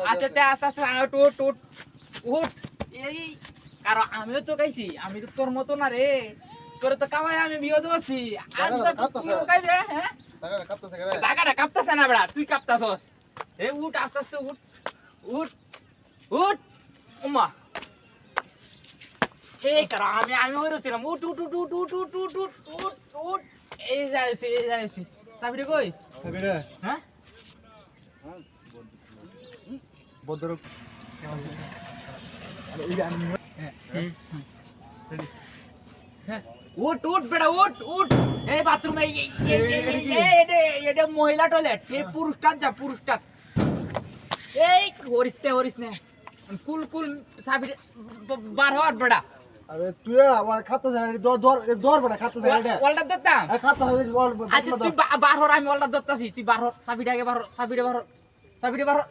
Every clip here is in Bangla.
আচ্ছা তে আস্তে আস্তে উঠ উঠ উঠ উঠ এই কারণ আমিও তো খাইছি আমি তো তোর মতো না রে তোর তো কামাই আমি বিয়ে দিছি আজ তো তুই খাইবে হ্যাঁ জায়গাটা কাঁপতাছে না বেড়া তুই কাঁপতাছস এ উঠ আস্তে আস্তে উঠ উঠ উঠ উমা এই কারণ আমি হইরছিলাম উঠ উঠ উঠ উঠ উঠ উঠ উঠ উঠ উঠ উঠ এই যাইছি চাবিটা কই হ্যাঁ বদর উঠ উঠ বেটা উঠ উঠ এই বাথরুমে এটা মহিলা টয়লেট এই পুরুষটার যা পুরুষটার এই হরিস না কুল কুল চাবি বার হওয়ার বেটা আরে তুই আমার খাতা জানি দর বড় খাতা জানি ওয়ালটা ধরতাম খাতা আচ্ছা তুই বার হর আমি ওয়ালটা ধরতাছি তুই বার হর চাবিটা আগে বার হর চাবিটা বার হর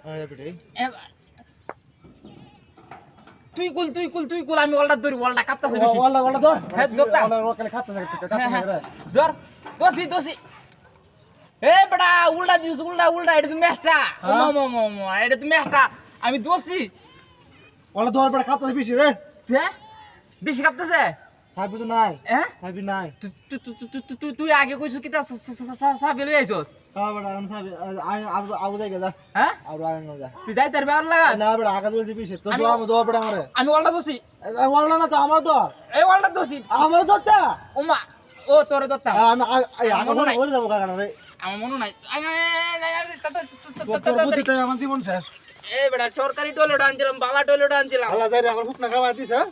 তুই কুল আমি ওয়ালটা ধরি ওয়ালটা কাঁপতাছে বেশি ওয়ালটা ধর হ্যাঁ ধরতাম ওখানে খাতা জানি ধর দোসি এ বেটা উল্টা দিস উল্টা এটা তুমি মেস্টা এটা তুমি মেস্টা আমি দোসি ওয়ালটা ধর বড় খাতা বেশি রে হ্যাঁ বেশি কাঁপতেছে সাবি তো নাই হ্যাঁ সাবি নাই তুই আগে কইছো কি তা সাবি লই আইছস হ্যাঁ বড় আমি সাবি আবু যাই গা হ্যাঁ আবু আগে যা তুই যাই তার ব্যাপার লাগা না বড় আগে বলছি বেশি তো দর বড় আমারে আমি ওয়ালটা দোসি ওয়ালটা না তো আমার দর এই ওয়ালটা দোসি আমার দরটা ওমা ও তোরে দত্তা আমি আগে মনে ওরে যাব কাকা রে আমার মনে নাই তোর বুদ্ধিতে আমার জীবন শেষ এই বেটা সরকারি টয়লেট আনছিলাম বালা টয়লেট আনছিলাম আল্লাহ যাই রে আমার হুক না খাওয়া দিছ হ্যাঁ